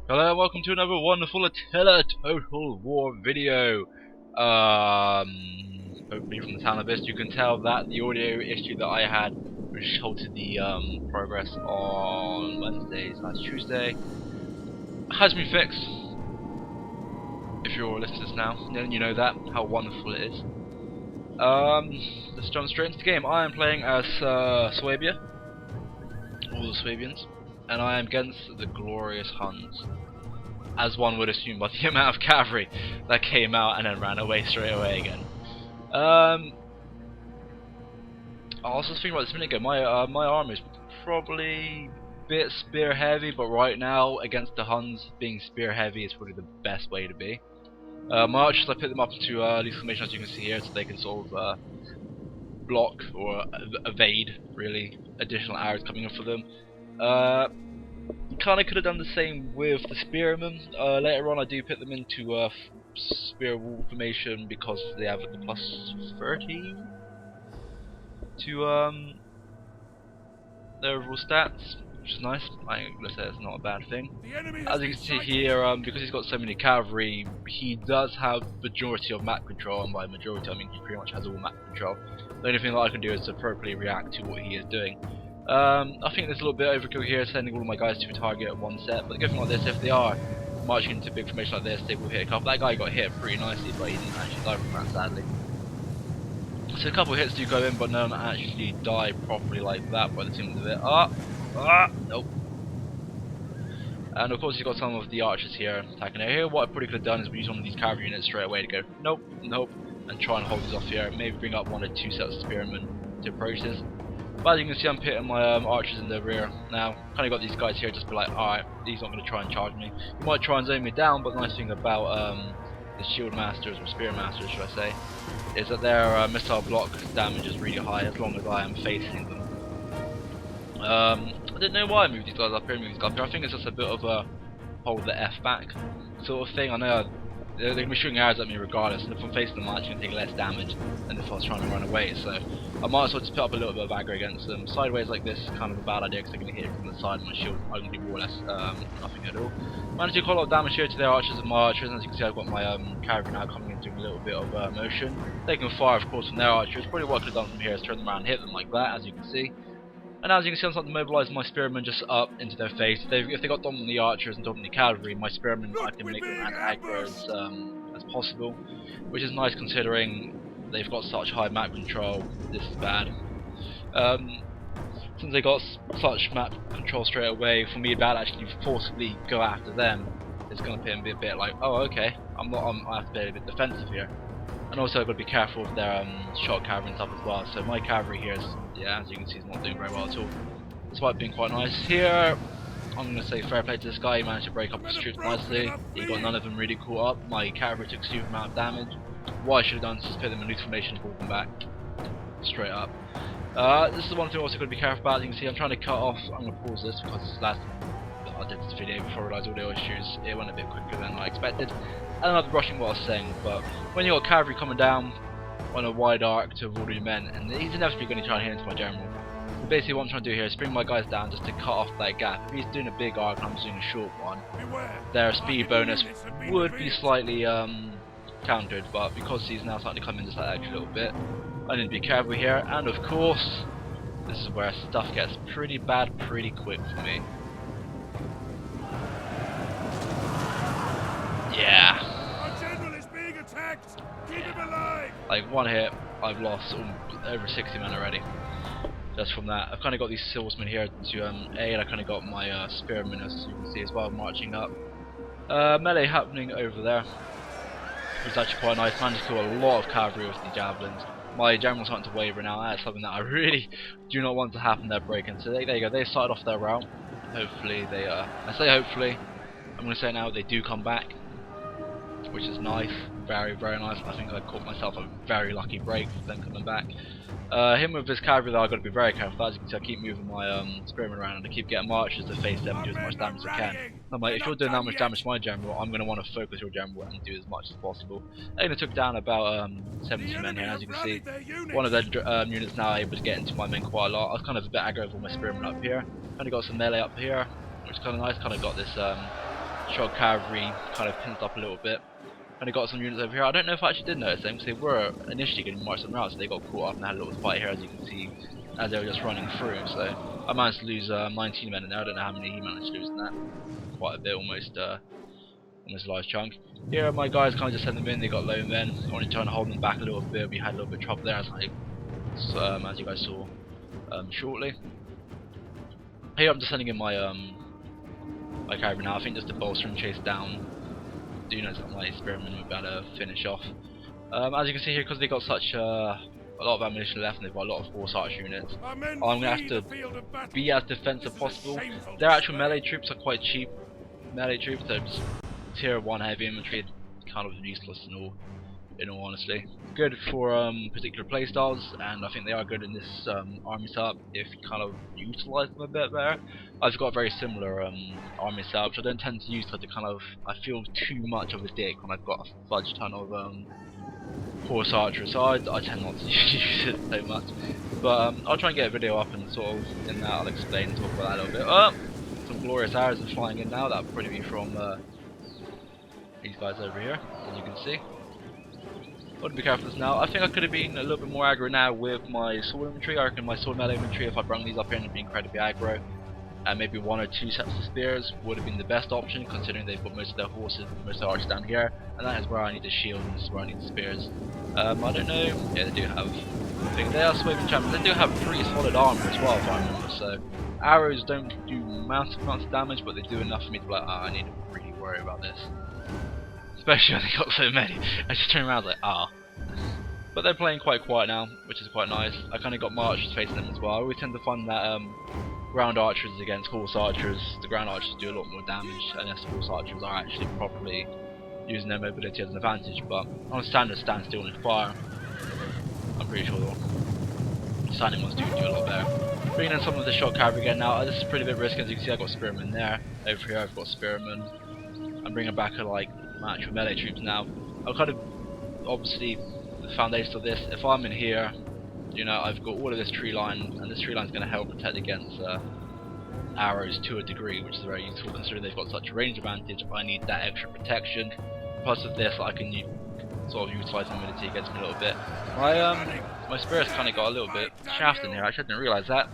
Hello and welcome to another wonderful Attila Total War video. Hopefully from the sound of this you can tell that the audio issue that I had, which halted the progress on Wednesday/Tuesday, has been fixed. If you're listening to this now, then you know that, how wonderful it is. Let's jump straight into the game. I am playing as Suebia, all the Suebians, and I am against the glorious Huns. As one would assume by the amount of cavalry that came out and then ran away straight away again. I was just thinking about this a minute ago. My army is probably a bit spear heavy, but right now against the Huns, being spear heavy is probably the best way to be. My archers, I put them up into these formations as you can see here, so they can sort of block or evade really additional arrows coming in for them. Kinda could have done the same with the spearmen. Later on I do put them into spear wall formation because they have the plus 30 to their overall stats, which is nice. Let's say it's not a bad thing. As you can see here, because he's got so many cavalry, he does have majority of map control, and by majority I mean he pretty much has all map control. The only thing that I can do is to appropriately react to what he is doing. I think there's a little bit overkill here, sending all of my guys to a target at one set, but the good thing like this, if they are marching into big formation like this, they will hit a couple. That guy got hit pretty nicely, but he didn't actually die from that, sadly. So a couple of hits do go in, but none actually die properly like that by the seams of it. Nope. And of course you've got some of the archers here attacking here. What I probably could have done is use one of these cavalry units straight away to go, nope, and try and hold these off here. Maybe bring up one or two sets of spearmen to approach this. But as you can see, I'm putting my archers in the rear now. Kind of got these guys here just be like, alright, he's not going to try and charge me. He might try and zone me down, but the nice thing about the shield masters, or spear masters should I say, is that their missile block damage is really high as long as I am facing them. I didn't know why I moved these guys up here and moved these guys up here. I think it's just a bit of a hold the F back sort of thing. I know they're going to be shooting arrows at me regardless, and if I'm facing them I'm actually going to take less damage than if I was trying to run away, so I might as well just put up a little bit of aggro against them. Sideways like this is kind of a bad idea because they're going to hit it from the side of my shield. I'm going to do more or less nothing at all. Managed to do quite a lot of damage here to their archers and my archers, and as you can see I've got my cavalry now coming in doing a little bit of motion. They can fire of course from their archers. Probably what I could have done from here is turn them around and hit them like that, as you can see. And as you can see, I'm starting to mobilise my spearmen just up into their face. If they got dominantly archers and dominantly cavalry, my spearmen I can make them as aggro as possible, which is nice considering they've got such high map control. This is bad. Since they got such map control straight away, for me to actually forcibly go after them, it's going to be a bit like, oh okay, I have to be a bit defensive here. And also I've got to be careful with their shot cavalry and stuff as well. So my cavalry here is, yeah, as you can see, is not doing very well at all. Despite being quite nice here, I'm going to say fair play to this guy. He managed to break up his troops nicely. He got none of them really caught up. My cavalry took a stupid amount of damage. What I should have done is just put them in loose formation and pull them back straight up. This is the one thing I'm also going to be careful about. As you can see, I'm trying to cut off. I'm going to pause this because last I did this video before I realised all the issues. It went a bit quicker than I expected. I don't know if rushing what I was saying, but when you got cavalry coming down on a wide arc to avoid your men, and he's inevitably going to try and hit into my general. So basically what I'm trying to do here is bring my guys down just to cut off that gap. If he's doing a big arc and I'm doing a short one, their speed bonus would be slightly countered, but because he's now starting to come in just that extra little bit, I need to be careful here, and of course, this is where stuff gets pretty bad pretty quick for me. Yeah. Like one hit, I've lost over 60 men already. Just from that, I've kind of got these swordsmen here to aid. I kind of got my spearmen, as you can see, as well, marching up. Melee happening over there. It's actually quite nice. Managed to kill a lot of cavalry with the javelins. My general's starting to waver now. That's something that I really do not want to happen. They're breaking. So there you go. They started off their route. Hopefully they. I say hopefully. I'm going to say now they do come back, which is nice, very nice. I think I caught myself a very lucky break for them coming back. Him with his cavalry though, I've got to be very careful. As you can see, I keep moving my spearmen around and I keep getting marchers to face them and do as much damage as I can. I'm like, if you're doing that much damage to my general, I'm going to want to focus your general and do as much as possible. I only took down about 70 men here, as you can see. One of their units now able to get into my men quite a lot. I was kind of a bit aggro with my spearmen up here. Kind of got some melee up here, which is kind of nice. Kind of got this shot cavalry kind of pins up a little bit. And I got some units over here. I don't know if I actually did notice them because they were initially going to march them out, so they got caught up and had a little fight here, as you can see, as they were just running through. So I managed to lose 19 men in there. I don't know how many he managed to lose in that. Quite a bit, almost a large chunk. Here my guys kind of just sent them in. They got low men. I wanted to try and hold them back a little bit. We had a little bit of trouble there, as you guys saw shortly. Here I'm just sending in my my cavalry now. I think just to bolster and chase down the units that my spearmen will be able to finish off. As you can see here, because they got such a lot of ammunition left and they've got a lot of horse arch units, I'm going to have to be as defensive as possible. Their actual melee troops are quite cheap melee troops, so just tier 1 heavy infantry, kind of useless in all honesty. Good for particular playstyles, and I think they are good in this army setup if you kind of utilize them a bit better. I've got a very similar army setup, which I don't tend to use because I feel too much of a dick when I've got a fudge ton of horse archers, so I tend not to use it so much. But I'll try and get a video up and sort of in that I'll explain and talk about that a little bit. Oh, some glorious arrows are flying in now. That'll probably be from these guys over here, as you can see. Got to be careful with this now. I think I could have been a little bit more aggro now with my sword infantry. I reckon my sword melee infantry, if I brung these up here and been incredibly aggro, and maybe 1 or 2 sets of spears would have been the best option, considering they've got most of their horses, most of their archers down here, and that is where I need the shield and this is where I need the spears. I don't know. Yeah, they do have. I think they are Suebian champions. They do have pretty solid armor as well, if I remember. So arrows don't do massive amounts of damage, but they do enough for me to be like, I need to really worry about this. Especially when they got so many. I just turn around like, But they're playing quite quiet now, which is quite nice. I kind of got my archers facing them as well. I always tend to find that ground archers against horse archers, the ground archers do a lot more damage unless the horse archers are actually properly using their mobility as an advantage. But on a standard stand still and fire, I'm pretty sure the standing ones do a lot better. Bringing in some of the shot cavalry again now. This is pretty bit risky, as you can see. I've got spearmen there. Over here I've got spearmen. I'm bringing back my actual melee troops now. I've kind of obviously the foundation of this. If I'm in here, you know, I've got all of this tree line, and this tree line is going to help protect against arrows to a degree, which is very useful considering they've got such a range advantage. I need that extra protection. Plus with this, I can sort of utilise mobility against me a little bit. My spears kind of got a little bit shafted in here. Actually, I didn't realise that.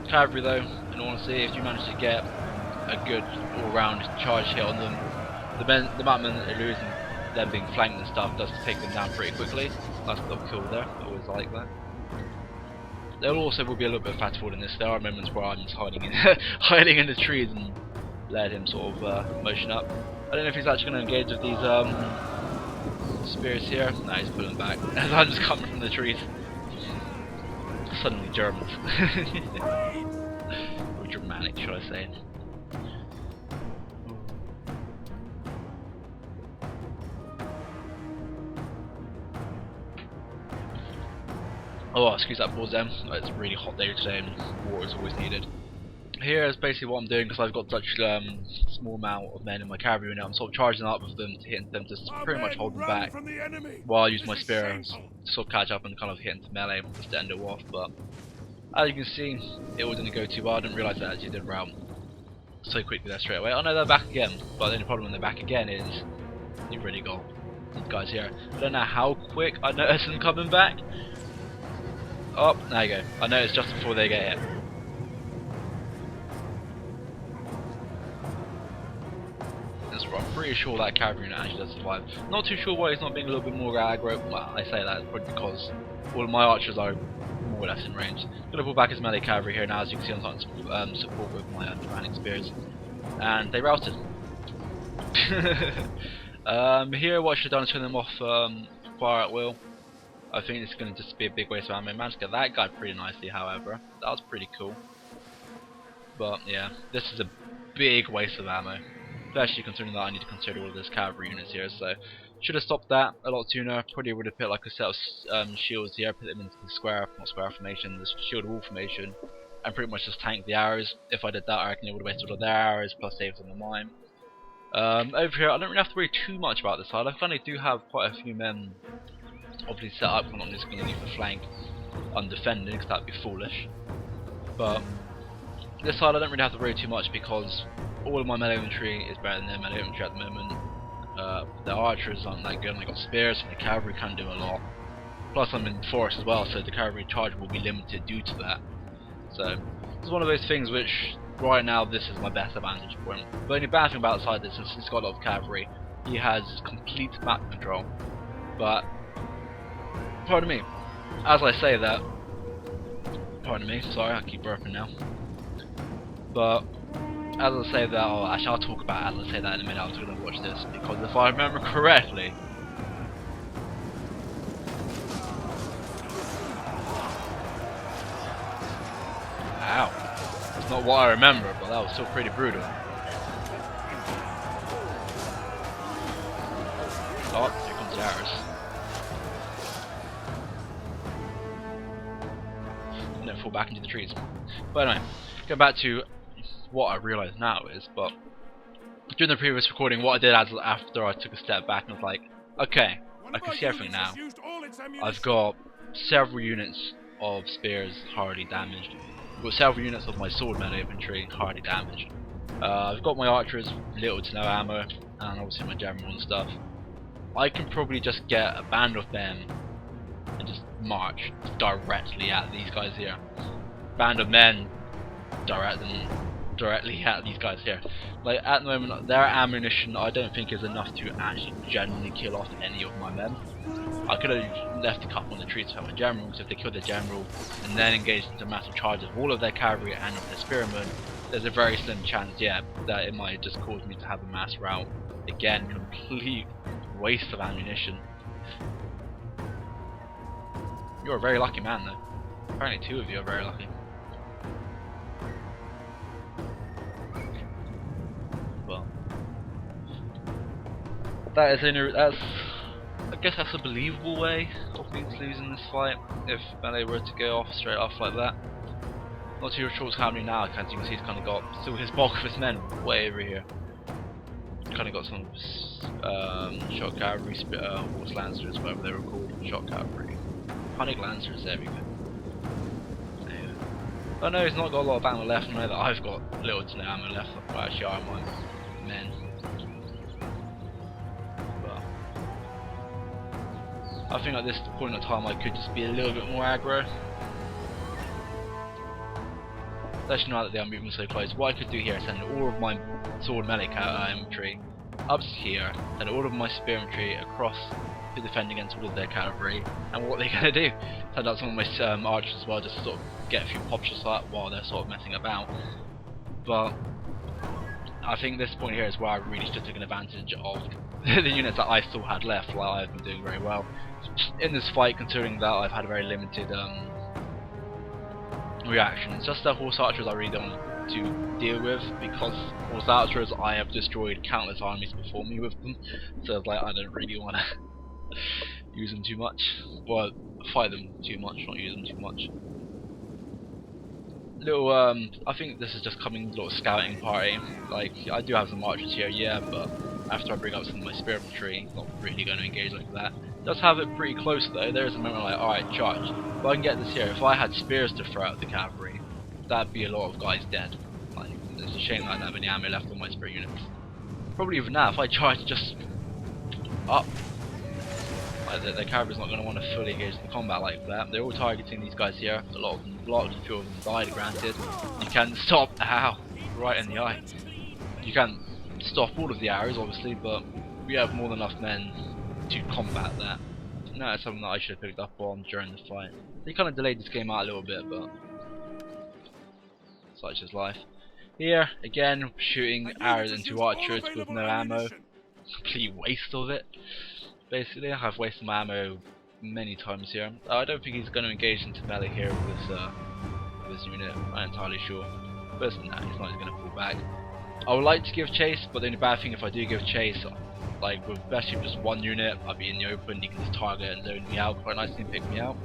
Cavalry though, in all honesty, if you manage to get a good all-round charge hit on them, the amount of men that they're losing, them being flanked and stuff, does take them down pretty quickly. Nice little kill there. I always like that. There also will be a little bit of fast forward in this. There are moments where I'm just hiding in hiding in the trees and let him sort of motion up. I don't know if he's actually going to engage with these spears here. No, he's pulling back as I'm just coming from the trees. Suddenly Germans. Or Germanic, should I say. Oh, excuse that pause then. It's a really hot day today and water is always needed. Here is basically what I'm doing because I've got such small amount of men in my cavalry now. I'm sort of charging up with them to hit them to pretty much hold them back while I use my spear to sort of catch up and kind of hit into melee just to end it off. But as you can see, it all didn't go too well. I didn't realise that actually did route so quickly there straight away. Oh no, they're back again. But the only problem when they're back again is you've really got these guys here. I don't know how quick I noticed them coming back. Oh, there you go. I noticed just before they get hit. I'm pretty sure that cavalry unit actually does survive. Not too sure why he's not being a little bit more aggro. Well, I say that probably because all of my archers are more or less in range. I'm going to pull back his melee cavalry here now, as you can see I'm starting to support with my Germanic spears. And they routed. Here what I should have done is turn them off fire at will. I think it's going to just be a big waste of ammo. I managed to get that guy pretty nicely, however. That was pretty cool. But yeah, this is a big waste of ammo. Especially considering that I need to consider all of this cavalry units here. So, should have stopped that a lot sooner. Probably would have put like a set of shields here, put them into the not square formation, the shield wall formation, and pretty much just tank the arrows. If I did that, I reckon it would have wasted all of their arrows, plus saved them on mine. Over here, I don't really have to worry too much about this side. I finally do have quite a few men obviously set up. I'm not just going to leave the flank undefended because that'd be foolish. But This side I don't really have to worry too much because all of my melee infantry is better than their melee infantry at the moment. The archers aren't that good, and they got spears, and the cavalry can do a lot. Plus I'm in forest as well, so the cavalry charge will be limited due to that. So it's one of those things which right now this is my best advantage point. The only bad thing about side this is he's got a lot of cavalry. He has complete map control. But pardon me, as I say that, pardon me, sorry, I keep burping now. But as I say that, actually I'll talk about it as I say that in a minute. I was going to watch this because if I remember correctly, ow, it's not what I remember, but that was still pretty brutal. Oh, here comes the arrows. And then fall back into the trees. But anyway, going back to what I realise now is, but during the previous recording, what I did after I took a step back and was like, okay, I can see everything now. I've got several units of spears hardly damaged. I've got several units of my sword melee infantry hardly damaged. I've got my archers little to no ammo, and obviously my general and stuff. I can probably just get a band of men and just march directly at these guys here. Band of men directly at these guys here. Like at the moment, their ammunition I don't think is enough to actually genuinely kill off any of my men. I could have left a couple on the trees to help my generals. If they killed the general and then engaged into massive charges of all of their cavalry and of their spearmen, there's a very slim chance, yeah, that it might just cause me to have a mass rout. Again, complete waste of ammunition. You're a very lucky man though. Apparently two of you are very lucky. Well, I guess that's a believable way of me losing this fight if melee were to go off straight off like that. Not too sure what's happening now, as you can see he's kind of got still his bulk of his men way over here. Kind of got some shot cavalry, horse lancers, whatever they were called, shot cavalry, panic lancers. There we go. I know he's not got a lot of ammo left. I know that I've got little to no ammo left. Well, actually, are my men. But I think at this point in time, I could just be a little bit more aggro. Especially now that they are moving so close. What I could do here is send all of my sword melee infantry up to here, and all of my spear infantry across to defend against all of their cavalry. And what they're going to do? Send out some of my archers as well, just to sort of get a few pop shots out while they're sort of messing about. But I think this point here is where I really should have taken advantage of the units that I still had left, while I've been doing very well in this fight, considering that I've had a very limited reactions. Just the horse archers I really don't want to deal with, because horse archers I have destroyed countless armies before me with them, so it's like I don't really want to use them too much. Well, fight them too much, not use them too much. Little I think this is just coming little scouting party. Like I do have some archers here, yeah, but after I bring up some of my spear infantry, not really going to engage like that. Does have it pretty close though. There is a moment like, alright, charge. But I can get this here. If I had spears to throw at the cavalry, that'd be a lot of guys dead. Like, it's a shame that I don't have any ammo left on my spear units. Probably even now, if I charge just up, like the cavalry's not going to want to fully engage in the combat like that. They're all targeting these guys here. A lot of them blocked, a few of them died, granted. You can stop, ow, right in the eye. You can stop all of the arrows, obviously, but we have more than enough men to combat that. No, that's something that I should have picked up on during the fight. They kind of delayed this game out a little bit, but such is life. Here, again, shooting arrows into archers with no ammo. Complete waste of it. Basically, I have wasted my ammo many times here. I don't think he's going to engage into melee here with this unit. I'm not entirely sure. But no, he's not going to pull back. I would like to give chase, but the only bad thing if I do give chase, like with especially just one unit, I'd be in the open, you can just target and zone me out quite nicely and pick me out.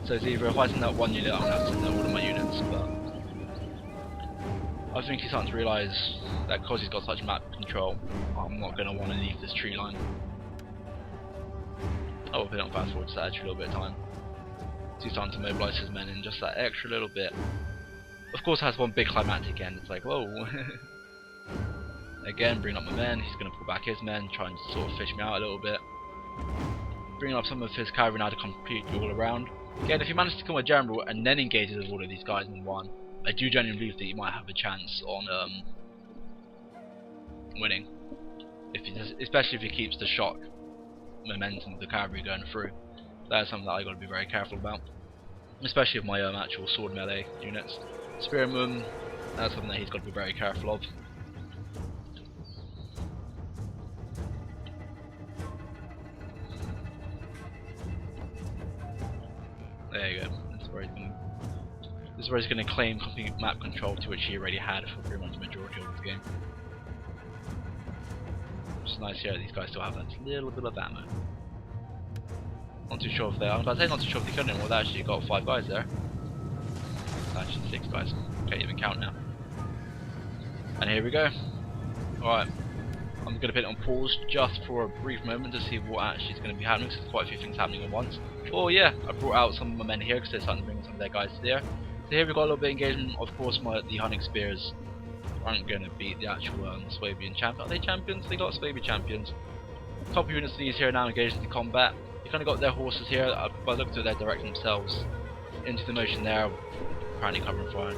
So it's either if I send out one unit, I'm going to have to send out all of my units, but I think he's starting to realise that because he's got such map control, I'm not going to want to leave this tree line. I will put it on fast forward just that extra little bit of time. He's starting to mobilise his men in just that extra little bit. Of course, it has one big climactic end. It's like, whoa. Again, bring up my men. He's going to pull back his men, try and sort of fish me out a little bit. Bring up some of his cavalry now to complete all around. Again, if he manages to kill my general and then engages with all of these guys in one, I do genuinely believe that he might have a chance on winning. If he does, especially if he keeps the shock momentum of the cavalry going through. That's something that I got to be very careful about, especially with my actual sword melee units. Spearman, that's something that he's got to be very careful of. There you go. This is where he's going to claim complete map control, to which he already had for pretty much the majority of the game. It's nice here that these guys still have that little bit of ammo. Not too sure if they are. I was about to say not too sure if they couldn't. Well, they actually got 5 guys there. Actually 6 guys. Can't even count now. And here we go. Alright. I'm going to put it on pause just for a brief moment to see what actually is going to be happening, because there's quite a few things happening at once. Oh yeah, I brought out some of my men here because they're starting to bring some of their guys here. So here we've got a little bit of engagement. Of course, the hunting spears aren't going to beat the actual Suebian champion. Are they champions? They got Suebian champions. A couple of units of these here now engaged into combat. They kind of got their horses here, but I looked at they're directing themselves into the motion there, apparently covering fire.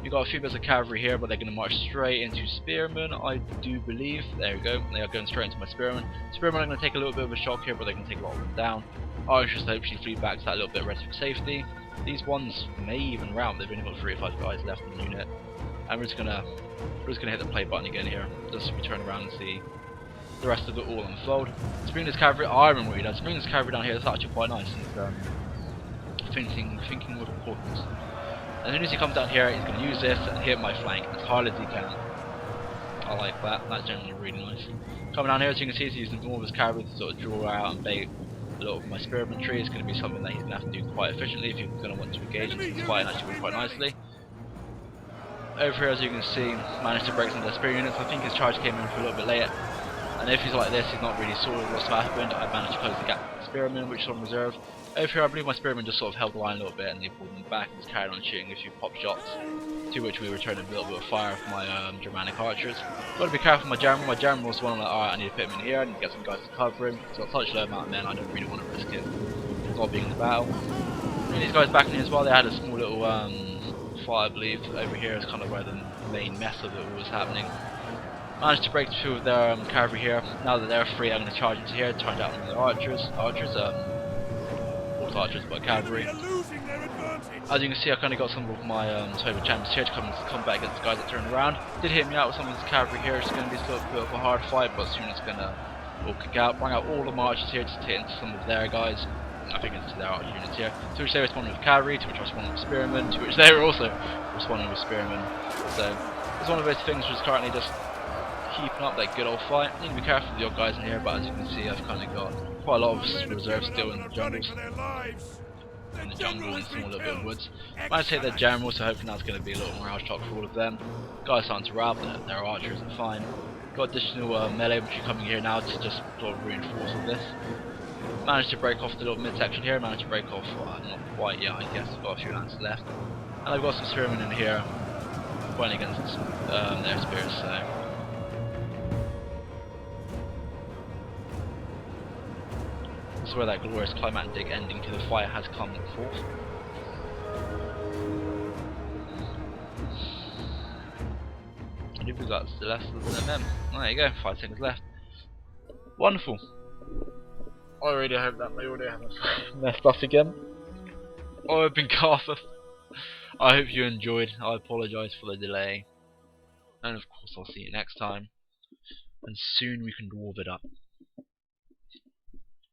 You've got a few bits of cavalry here, but they're going to march straight into spearmen, I do believe. There we go, they are going straight into my spearmen. Spearmen are going to take a little bit of a shock here, but they can take a lot of them down. Archers hopefully flee back to that little bit of rest for safety. These ones may even rout, they've only got 3 or 5 guys left in the unit. And we're just gonna hit the play button again here, just so we turn around and see the rest of it all unfold. Let's bring this cavalry, I remember what he does, bring this cavalry down here, that's actually quite nice. He's thinking with importance. As soon as he comes down here, he's going to use this and hit my flank as hard as he can. I like that, that's generally really nice. Coming down here, as you can see, he's using all of his cavalry to sort of draw out and bait a lot of my spearman tree. It's going to be something that he's going to have to do quite efficiently if he's going to want to engage into this fight and actually win quite nicely. Over here, as you can see, managed to break some of their spear units. I think his charge came in for a little bit late. And if he's like this, he's not really sure what's happened. I managed to close the gap with the spearmen, which is on reserve. Over here, I believe my spearmen just sort of held the line a little bit and they pulled them back and just carried on shooting a few pop shots. To which we returned a little bit of fire from my Germanic archers. Got to be careful with my general. My general was one I'm like, alright, I need to put him in here, I need to get some guys to cover him. He's got such a low amount of men, I don't really want to risk it. Not being in the battle. And these guys backing in as well, they had a small little fire, I believe. Over here is kind of where the main mess of it all was happening. Managed to break through with their cavalry here. Now that they're free, I'm going to charge into here, turned out one of their archers. Archers, but cavalry. As you can see, I kind of got some of my Suebian champions here to come back against the guys that turned around. Did hit me out with some of this cavalry here. It's going to be a little bit of a hard fight, but soon it's going to all kick out. Bring out all the marchers here just to hit into some of their guys. I think it's to their archer units here. To which they responded with cavalry, to which I responded with spearmen, to which they were also responding with spearmen. So it's one of those things which is currently just keeping up that good old fight. Need to be careful with your guys in here, but as you can see, I've kind of got quite a lot of reserves still in the jungles. In the jungle and small little bit of woods. Managed to hit their general, so hopefully that's going to be a little morale shock for all of them. Guys starting to rout, but their archers are fine. Got additional melee which are coming here now to just sort of reinforce all this. Managed to break off the little midsection here, managed to break off, not quite yet I guess, I've got a few lances left. And I've got some spearmen in here, fighting against their spears, so. This is where that glorious climactic ending to the fight has come forth. I think we've got less than them. There you go, 5 seconds left. Wonderful. I really hope that my audio hasn't messed up again. I've been Carpus. I hope you enjoyed. I apologise for the delay. And of course I'll see you next time. And soon we can dwarf it up.